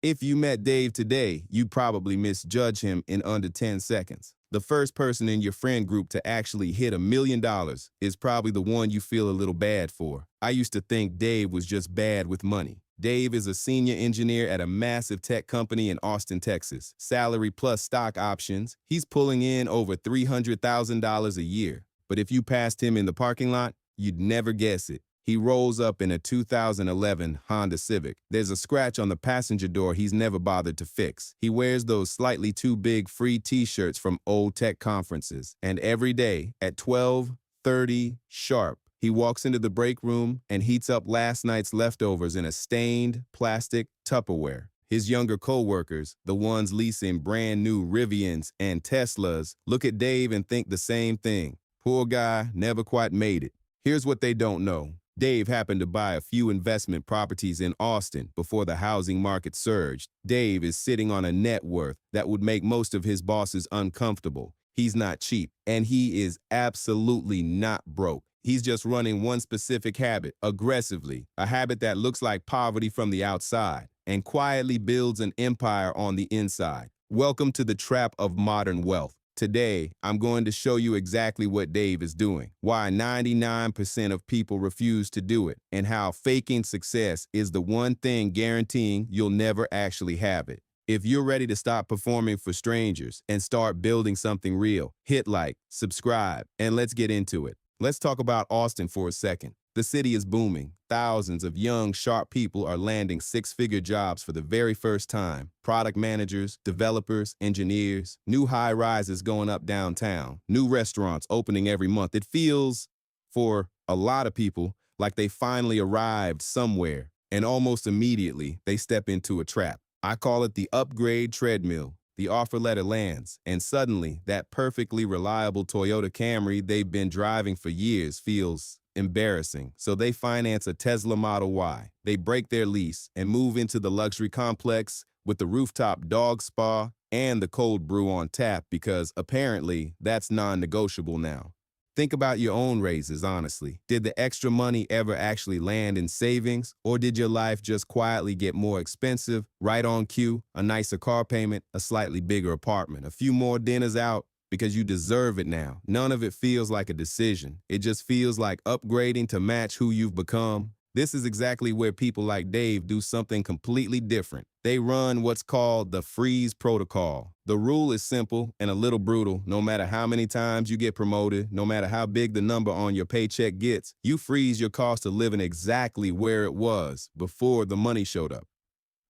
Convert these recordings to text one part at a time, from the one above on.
If you met Dave today, you'd probably misjudge him in under 10 seconds. The first person in your friend group to actually hit $1 million is probably the one you feel a little bad for. I used to think Dave was just bad with money. Dave is a senior engineer at a massive tech company in Austin, Texas. Salary plus stock options. He's pulling in over $300,000 a year. But if you passed him in the parking lot, you'd never guess it. He rolls up in a 2011 Honda Civic. There's a scratch on the passenger door he's never bothered to fix. He wears those slightly too big free t-shirts from old tech conferences. And every day at 12:30 sharp, he walks into the break room and heats up last night's leftovers in a stained plastic Tupperware. His younger co-workers, the ones leasing brand new Rivians and Teslas, look at Dave and think the same thing. Poor guy, never quite made it. Here's what they don't know. Dave happened to buy a few investment properties in Austin before the housing market surged. Dave is sitting on a net worth that would make most of his bosses uncomfortable. He's not cheap, and he is absolutely not broke. He's just running one specific habit, aggressively, a habit that looks like poverty from the outside and quietly builds an empire on the inside. Welcome to the trap of modern wealth. Today, I'm going to show you exactly what Dave is doing, why 99% of people refuse to do it, and how faking success is the one thing guaranteeing you'll never actually have it. If you're ready to stop performing for strangers and start building something real, hit like, subscribe, and let's get into it. Let's talk about Austin for a second. The city is booming. Thousands of young, sharp people are landing six-figure jobs for the very first time. Product managers, developers, engineers, new high-rises going up downtown, new restaurants opening every month. It feels, for a lot of people, like they finally arrived somewhere, and almost immediately they step into a trap. I call it the upgrade treadmill. The offer letter lands, and suddenly that perfectly reliable Toyota Camry they've been driving for years feels embarrassing. So they finance a Tesla Model Y. They break their lease and move into the luxury complex with the rooftop dog spa and the cold brew on tap because apparently that's non-negotiable now. Think about your own raises, honestly. Did the extra money ever actually land in savings, or did your life just quietly get more expensive, right on cue, a nicer car payment, a slightly bigger apartment, a few more dinners out because you deserve it now? None of it feels like a decision. It just feels like upgrading to match who you've become. This is exactly where people like Dave do something completely different. They run what's called the freeze protocol. The rule is simple and a little brutal. No matter how many times you get promoted, no matter how big the number on your paycheck gets, you freeze your cost of living exactly where it was before the money showed up.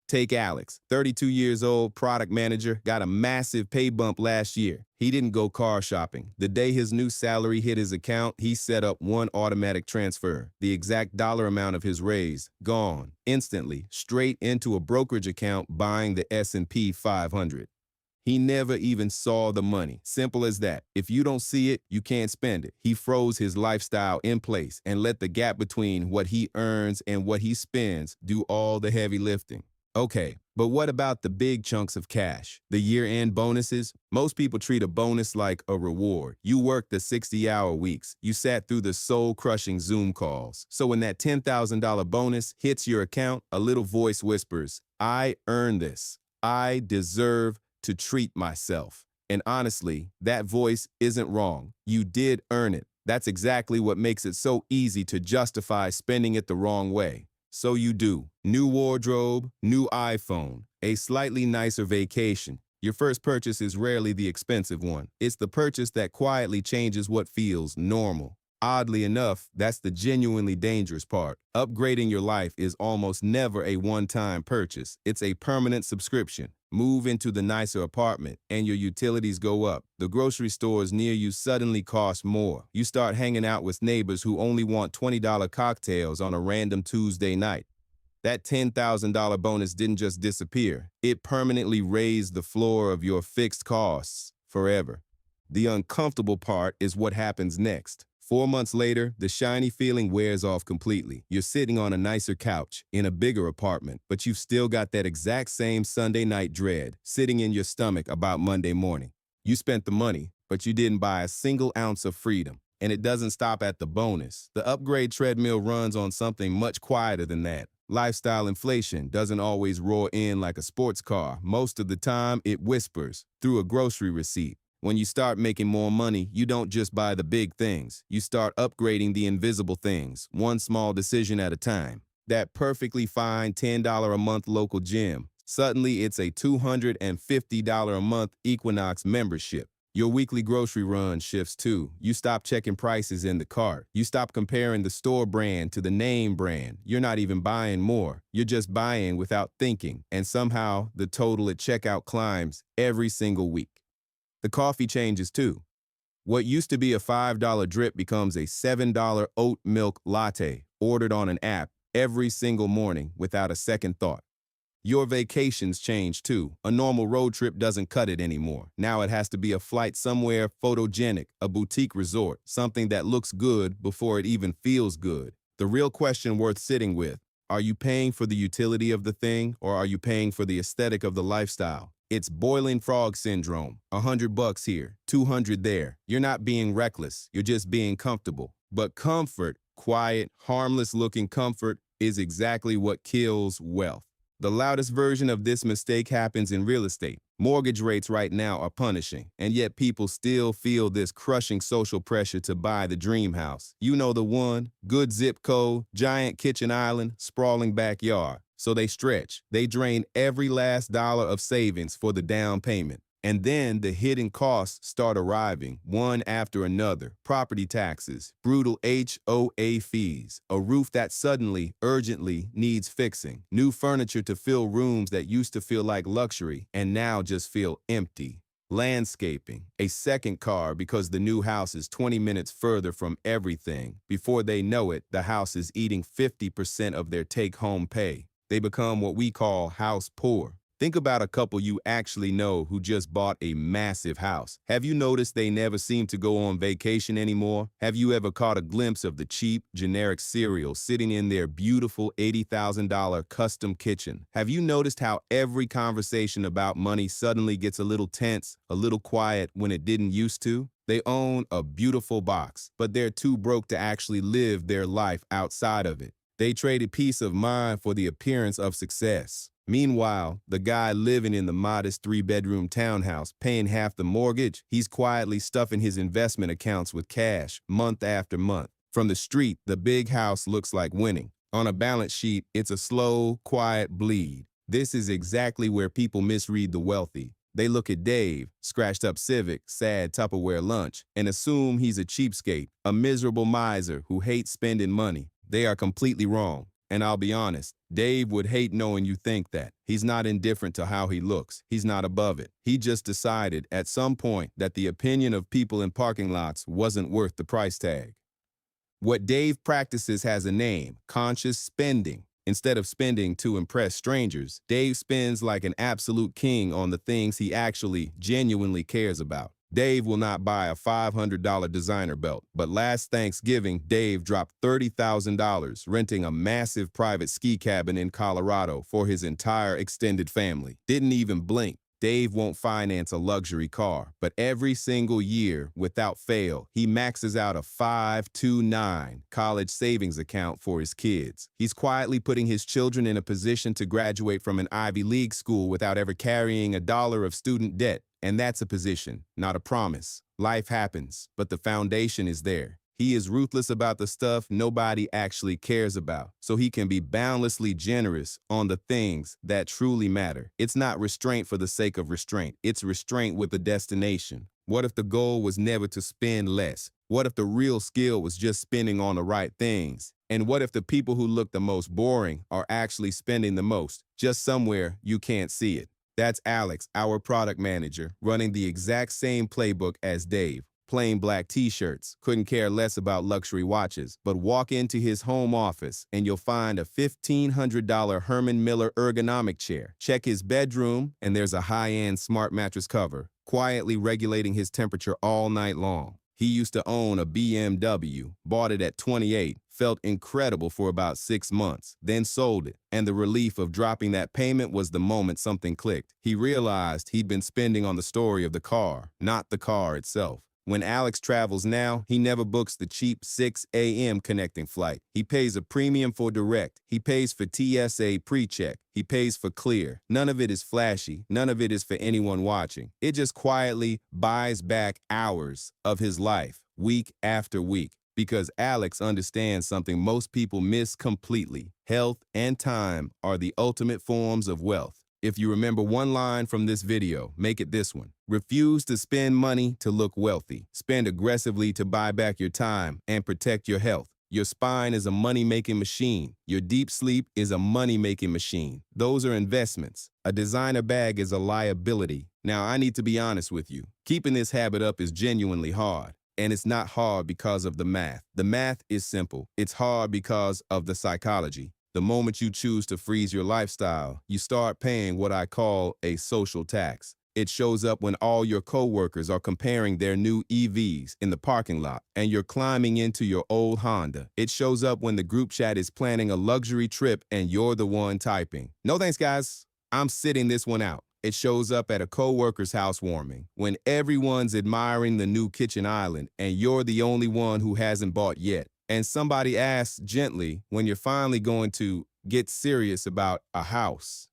Take Alex, 32 years old, product manager, got a massive pay bump last year. He didn't go car shopping. The day his new salary hit his account, he set up one automatic transfer. The exact dollar amount of his raise, gone, instantly, straight into a brokerage account buying the S&P 500. He never even saw the money. Simple as that. If you don't see it, you can't spend it. He froze his lifestyle in place and let the gap between what he earns and what he spends do all the heavy lifting. Okay, but what about the big chunks of cash? The year-end bonuses? Most people treat a bonus like a reward. You worked the 60-hour weeks. You sat through the soul-crushing Zoom calls. So when that $10,000 bonus hits your account, a little voice whispers, "I earned this. I deserve to treat myself." And honestly, that voice isn't wrong. You did earn it. That's exactly what makes it so easy to justify spending it the wrong way. So you do. New wardrobe, new iPhone, a slightly nicer vacation. Your first purchase is rarely the expensive one. It's the purchase that quietly changes what feels normal. Oddly enough, that's the genuinely dangerous part. Upgrading your life is almost never a one-time purchase. It's a permanent subscription. Move into the nicer apartment, and your utilities go up. The grocery stores near you suddenly cost more. You start hanging out with neighbors who only want $20 cocktails on a random Tuesday night. That $10,000 bonus didn't just disappear. It permanently raised the floor of your fixed costs forever. The uncomfortable part is what happens next. 4 months later, the shiny feeling wears off completely. You're sitting on a nicer couch in a bigger apartment, but you've still got that exact same Sunday night dread sitting in your stomach about Monday morning. You spent the money, but you didn't buy a single ounce of freedom. And it doesn't stop at the bonus. The upgrade treadmill runs on something much quieter than that. Lifestyle inflation doesn't always roar in like a sports car. Most of the time, it whispers through a grocery receipt. When you start making more money, you don't just buy the big things. You start upgrading the invisible things, one small decision at a time. That perfectly fine $10 a month local gym, suddenly it's a $250 a month Equinox membership. Your weekly grocery run shifts too. You stop checking prices in the cart. You stop comparing the store brand to the name brand. You're not even buying more. You're just buying without thinking. And somehow the total at checkout climbs every single week. The coffee changes too. What used to be a $5 drip becomes a $7 oat milk latte ordered on an app every single morning without a second thought. Your vacations change too. A normal road trip doesn't cut it anymore. Now it has to be a flight somewhere photogenic, a boutique resort, something that looks good before it even feels good. The real question worth sitting with, are you paying for the utility of the thing or are you paying for the aesthetic of the lifestyle? It's boiling frog syndrome. $100 here, 200 there. You're not being reckless. You're just being comfortable. But comfort, quiet, harmless looking comfort, is exactly what kills wealth. The loudest version of this mistake happens in real estate. Mortgage rates right now are punishing, and yet people still feel this crushing social pressure to buy the dream house. You know the one, good zip code, giant kitchen island, sprawling backyard. So they stretch. They drain every last dollar of savings for the down payment. And then the hidden costs start arriving, one after another. Property taxes, brutal HOA fees, a roof that suddenly, urgently needs fixing, new furniture to fill rooms that used to feel like luxury and now just feel empty. Landscaping, a second car because the new house is 20 minutes further from everything. Before they know it, the house is eating 50% of their take-home pay. They become what we call house poor. Think about a couple you actually know who just bought a massive house. Have you noticed they never seem to go on vacation anymore? Have you ever caught a glimpse of the cheap, generic cereal sitting in their beautiful $80,000 custom kitchen? Have you noticed how every conversation about money suddenly gets a little tense, a little quiet when it didn't used to? They own a beautiful box, but they're too broke to actually live their life outside of it. They traded peace of mind for the appearance of success. Meanwhile, the guy living in the modest 3-bedroom townhouse, paying half the mortgage, he's quietly stuffing his investment accounts with cash month after month. From the street, the big house looks like winning. On a balance sheet, it's a slow, quiet bleed. This is exactly where people misread the wealthy. They look at Dave, scratched up Civic, sad Tupperware lunch, and assume he's a cheapskate, a miserable miser who hates spending money. They are completely wrong. And I'll be honest, Dave would hate knowing you think that. He's not indifferent to how he looks. He's not above it. He just decided at some point that the opinion of people in parking lots wasn't worth the price tag. What Dave practices has a name: conscious spending. Instead of spending to impress strangers, Dave spends like an absolute king on the things he actually, genuinely cares about. Dave will not buy a $500 designer belt, but last Thanksgiving, Dave dropped $30,000 renting a massive private ski cabin in Colorado for his entire extended family. Didn't even blink. Dave won't finance a luxury car, but every single year, without fail, he maxes out a 529 college savings account for his kids. He's quietly putting his children in a position to graduate from an Ivy League school without ever carrying a dollar of student debt. And that's a position, not a promise. Life happens, but the foundation is there. He is ruthless about the stuff nobody actually cares about, so he can be boundlessly generous on the things that truly matter. It's not restraint for the sake of restraint. It's restraint with a destination. What if the goal was never to spend less? What if the real skill was just spending on the right things? And what if the people who look the most boring are actually spending the most, just somewhere you can't see it? That's Alex, our product manager, running the exact same playbook as Dave. Plain black t-shirts, couldn't care less about luxury watches, but walk into his home office and you'll find a $1,500 Herman Miller ergonomic chair. Check his bedroom and there's a high-end smart mattress cover, quietly regulating his temperature all night long. He used to own a BMW, bought it at 28, felt incredible for about 6 months, then sold it. And the relief of dropping that payment was the moment something clicked. He realized he'd been spending on the story of the car, not the car itself. When Alex travels now, he never books the cheap 6 a.m. connecting flight. He pays a premium for direct. He pays for TSA pre-check. He pays for clear. None of it is flashy. None of it is for anyone watching. It just quietly buys back hours of his life, week after week. Because Alex understands something most people miss completely. Health and time are the ultimate forms of wealth. If you remember one line from this video, make it this one. Refuse to spend money to look wealthy. Spend aggressively to buy back your time and protect your health. Your spine is a money-making machine. Your deep sleep is a money-making machine. Those are investments. A designer bag is a liability. Now, I need to be honest with you. Keeping this habit up is genuinely hard. And it's not hard because of the math. The math is simple. It's hard because of the psychology. The moment you choose to freeze your lifestyle, you start paying what I call a social tax. It shows up when all your coworkers are comparing their new EVs in the parking lot and you're climbing into your old Honda. It shows up when the group chat is planning a luxury trip and you're the one typing. No thanks, guys. I'm sitting this one out. It shows up at a coworker's housewarming when everyone's admiring the new kitchen island and you're the only one who hasn't bought yet. And somebody asks gently when you're finally going to get serious about a house.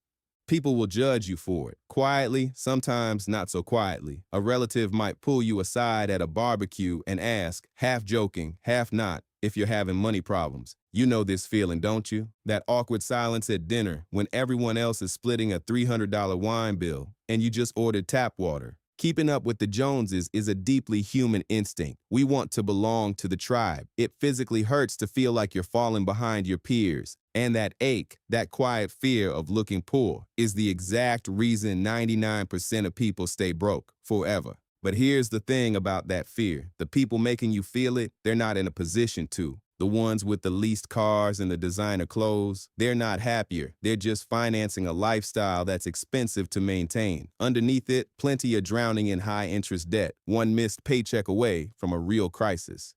People will judge you for it. Quietly, sometimes not so quietly. A relative might pull you aside at a barbecue and ask, half joking, half not, if you're having money problems. You know this feeling, don't you? That awkward silence at dinner when everyone else is splitting a $300 wine bill and you just ordered tap water. Keeping up with the Joneses is a deeply human instinct. We want to belong to the tribe. It physically hurts to feel like you're falling behind your peers. And that ache, that quiet fear of looking poor, is the exact reason 99% of people stay broke forever. But here's the thing about that fear. The people making you feel it, they're not in a position to. The ones with the leased cars and the designer clothes, they're not happier. They're just financing a lifestyle that's expensive to maintain. Underneath it, plenty are drowning in high-interest debt, one missed paycheck away from a real crisis.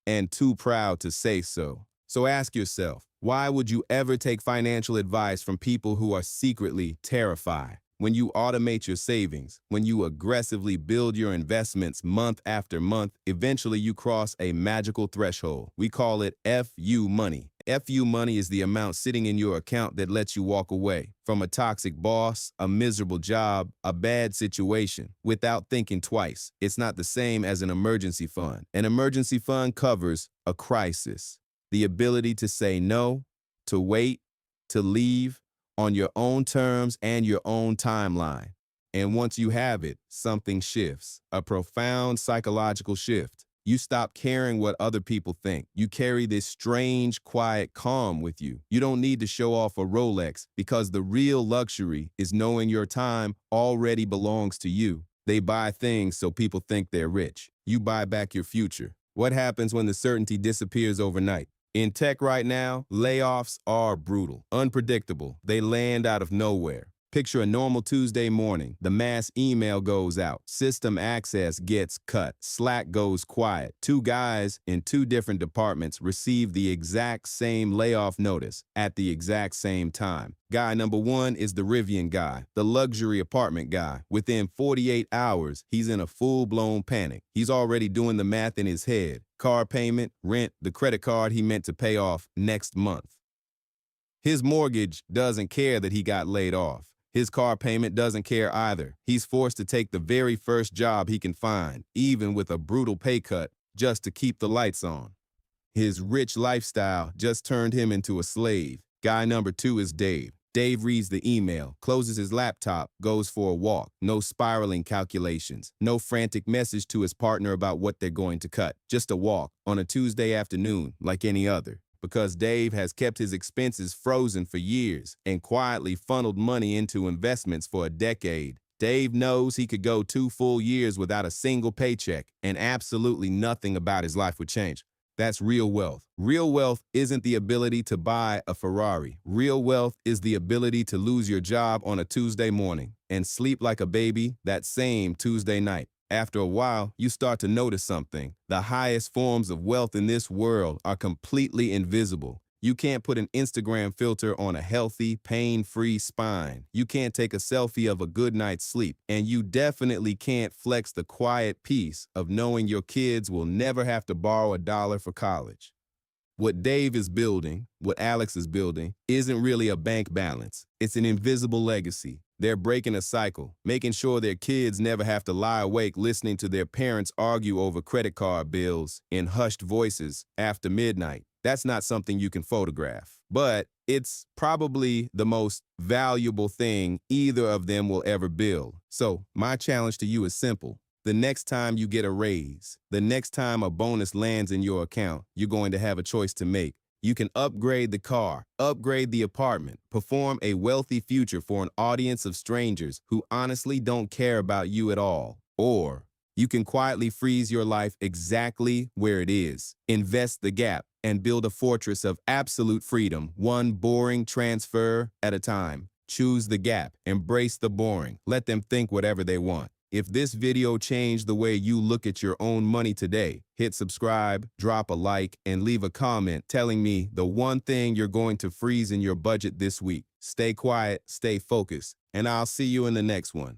And too proud to say so. So ask yourself, why would you ever take financial advice from people who are secretly terrified? When you automate your savings, when you aggressively build your investments month after month, eventually you cross a magical threshold. We call it FU money. FU money is the amount sitting in your account that lets you walk away from a toxic boss, a miserable job, a bad situation without thinking twice. It's not the same as an emergency fund. An emergency fund covers a crisis, the ability to say no, to wait, to leave, on your own terms and your own timeline. And once you have it, something shifts, a profound psychological shift. You stop caring what other people think. You carry this strange, quiet calm with you. You don't need to show off a Rolex because the real luxury is knowing your time already belongs to you. They buy things so people think they're rich. You buy back your future. What happens when the certainty disappears overnight? In tech right now, layoffs are brutal, unpredictable. They land out of nowhere. Picture a normal Tuesday morning. The mass email goes out. System access gets cut. Slack goes quiet. Two guys in two different departments receive the exact same layoff notice at the exact same time. Guy number one is the Rivian guy, the luxury apartment guy. Within 48 hours, he's in a full-blown panic. He's already doing the math in his head. Car payment, rent, the credit card he meant to pay off next month. His mortgage doesn't care that he got laid off. His car payment doesn't care either. He's forced to take the very first job he can find, even with a brutal pay cut, just to keep the lights on. His rich lifestyle just turned him into a slave. Guy number two is Dave. Dave reads the email, closes his laptop, goes for a walk. No spiraling calculations. No frantic message to his partner about what they're going to cut. Just a walk on a Tuesday afternoon like any other. Because Dave has kept his expenses frozen for years and quietly funneled money into investments for a decade. Dave knows he could go 2 full years without a single paycheck and absolutely nothing about his life would change. That's real wealth. Real wealth isn't the ability to buy a Ferrari. Real wealth is the ability to lose your job on a Tuesday morning and sleep like a baby that same Tuesday night. After a while, you start to notice something. The highest forms of wealth in this world are completely invisible. You can't put an Instagram filter on a healthy, pain-free spine. You can't take a selfie of a good night's sleep. And you definitely can't flex the quiet peace of knowing your kids will never have to borrow $1 for college. What Dave is building, what Alex is building, isn't really a bank balance. It's an invisible legacy. They're breaking a cycle, making sure their kids never have to lie awake listening to their parents argue over credit card bills in hushed voices after midnight. That's not something you can photograph, but it's probably the most valuable thing either of them will ever build. So my challenge to you is simple. The next time you get a raise, the next time a bonus lands in your account, you're going to have a choice to make. You can upgrade the car, upgrade the apartment, perform a wealthy future for an audience of strangers who honestly don't care about you at all. Or you can quietly freeze your life exactly where it is, invest the gap, and build a fortress of absolute freedom, one boring transfer at a time. Choose the gap, embrace the boring, let them think whatever they want. If this video changed the way you look at your own money today, hit subscribe, drop a like, and leave a comment telling me the one thing you're going to freeze in your budget this week. Stay quiet, stay focused, and I'll see you in the next one.